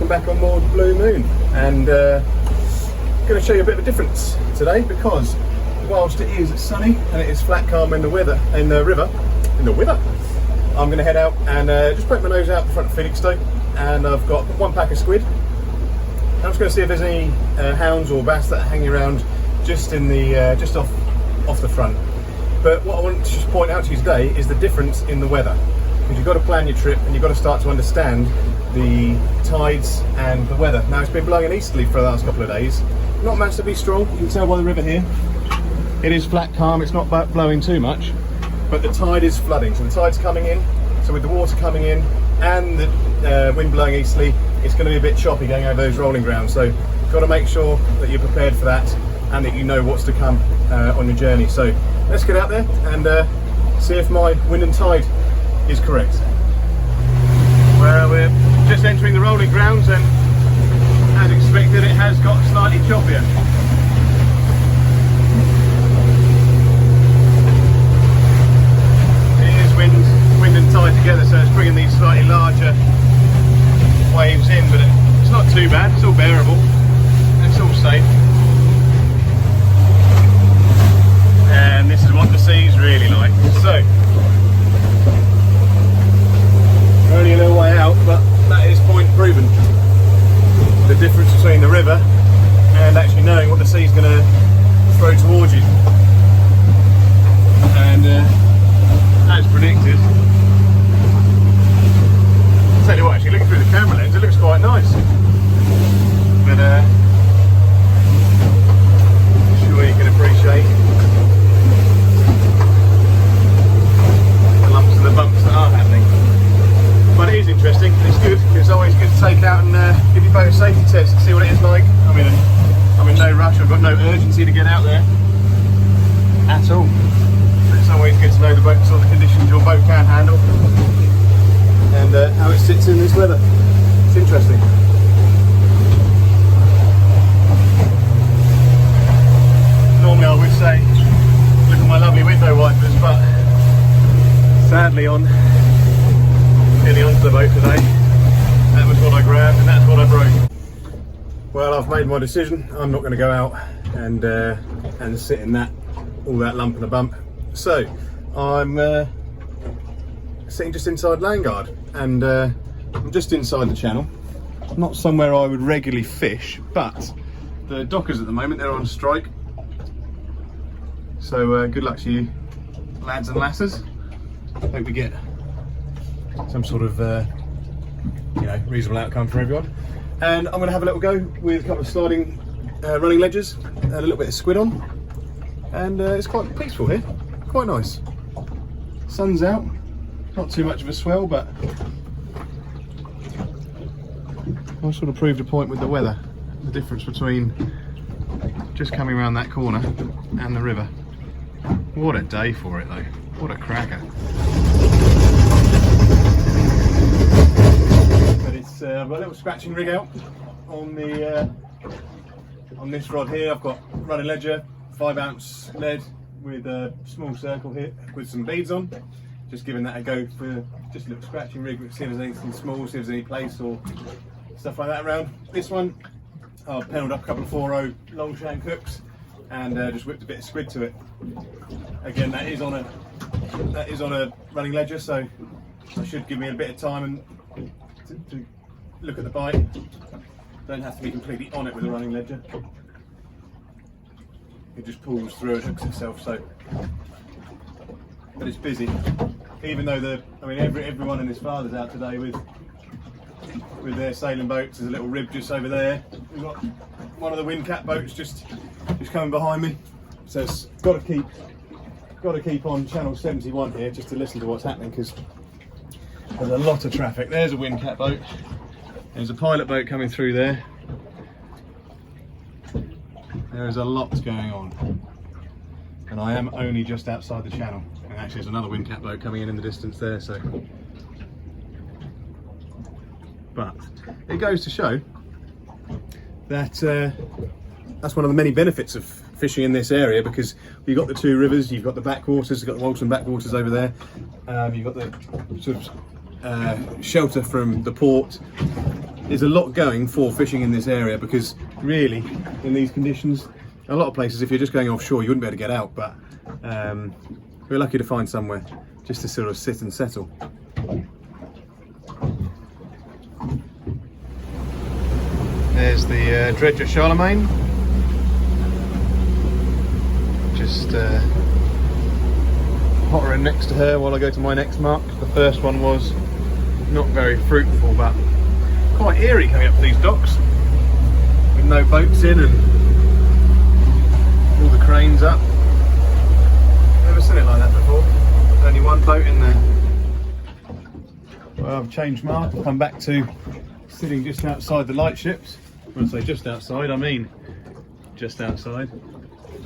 welcome back on board Blue Moon, and going to show you a bit of a difference today, because whilst it is sunny and it is flat calm in the river, I'm going to head out and just poke my nose out the front of Felixstowe, and I've got one pack of squid. I'm just going to see if there's any hounds or bass that are hanging around just in the just off the front. But what I want to just point out to you today is the difference in the weather, because you've got to plan your trip and you've got to start to understand the tides and the weather. Now, it's been blowing easterly for the last couple of days, not massively strong. You can tell by the river here it is flat calm, it's not blowing too much, but the tide is flooding, so the tide's coming in. So with the water coming in and the wind blowing easterly, it's going to be a bit choppy going over those rolling grounds, so you've got to make sure that you're prepared for that and that you know what's to come on your journey. So let's get out there and see if my wind and tide is correct. Well, we're just entering the rolling grounds, and as expected it has got slightly choppier. It is wind and tide together, so it's bringing these slightly larger waves in, but it's not too bad, it's all bearable, it's all safe. And this is what the sea's really like. So we're only a little way out, but that is point proven. The difference between the river and actually knowing what the sea's going to throw towards you. And as predicted, I'll tell you what, actually looking through the camera lens, it looks quite nice. But I'm sure you can appreciate the lumps and the bumps that are happening. But it is interesting, it's good, it's always good to take out and give your boat a safety test and see what it is like. I'm in no rush, I've got no urgency to get out there at all. But it's always good to know the boat, sort of conditions your boat can handle, and how it sits in this weather. It's interesting. Normally I would say, look at my lovely window wipers, but sadly on getting onto the boat today, that was what I grabbed and that's what I broke. Well, I've made my decision. I'm not going to go out and sit in all that lump and a bump. So I'm sitting just inside Landguard, and I'm just inside the channel, not somewhere I would regularly fish, but the dockers at the moment, they're on strike. So good luck to you lads and lasses. Hope we get some sort of reasonable outcome for everyone. And I'm going to have a little go with a couple of sliding running ledges and a little bit of squid on, and it's quite peaceful here, quite nice. Sun's out, not too much of a swell, but I sort of proved a point with the weather, the difference between just coming around that corner and the river. What a day for it though, what a cracker. I've got a little scratching rig out on this rod here. I've got running ledger, 5-ounce lead with a small circle here with some beads on. Just giving that a go for just a little scratching rig, see if there's anything small, see if there's any place or stuff like that around. This one, I've pennelled up a couple of 4-0 long shank hooks and just whipped a bit of squid to it. Again, that is on a running ledger, so that should give me a bit of time and to look at the bite. Don't have to be completely on it with a running ledger. It just pulls through and hooks itself. So, but it's busy. Even though everyone in this father's out today with their sailing boats. There's a little rib just over there. We've got one of the windcat boats just coming behind me. So it's got to keep on channel 71 here just to listen to what's happening, because there's a lot of traffic. There's a windcat boat. There's a pilot boat coming through there. There is a lot going on. And I am only just outside the channel. And actually there's another windcat boat coming in the distance there, so. But it goes to show that that's one of the many benefits of fishing in this area, because you've got the two rivers, you've got the backwaters, you've got the Walton backwaters over there, you've got the sort of shelter from the port. There's a lot going for fishing in this area, because really in these conditions, a lot of places, if you're just going offshore, you wouldn't be able to get out, but we're lucky to find somewhere just to sort of sit and settle. There's the dredger Charlemagne, just pottering next to her while I go to my next mark. The first one was not very fruitful, but quite eerie coming up to these docks with no boats in and all the cranes up. Never seen it like that before. Only one boat in there. Well, I've changed mark. I've come back to sitting just outside the lightships. When I say just outside, I mean just outside.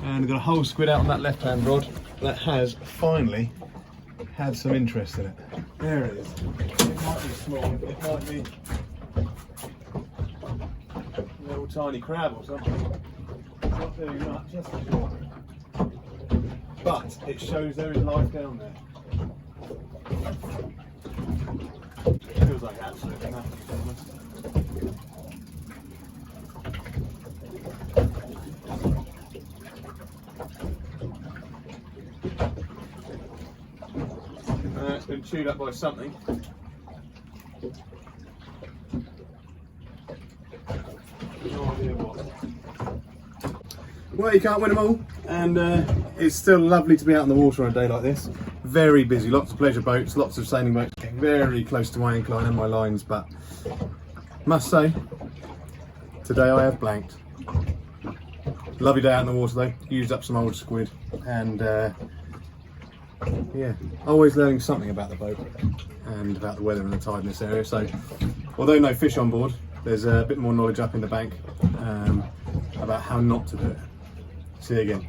And I've got a whole squid out on that left-hand rod that has finally had some interest in it. There it is. It might be small, it might be a little tiny crab or something. It's not doing much, that's for sure. But it shows there is life down there. It feels like absolutely nothing, to be honest. It's been chewed up by something. No idea what. Well, you can't win them all, and it's still lovely to be out on the water on a day like this. Very busy, lots of pleasure boats, lots of sailing boats, getting very close to my incline and my lines, but must say, today I have blanked. Lovely day out on the water though, used up some old squid, and yeah, always learning something about the boat and about the weather and the tide in this area. So, although no fish on board, there's a bit more knowledge up in the bank about how not to do it. See you again.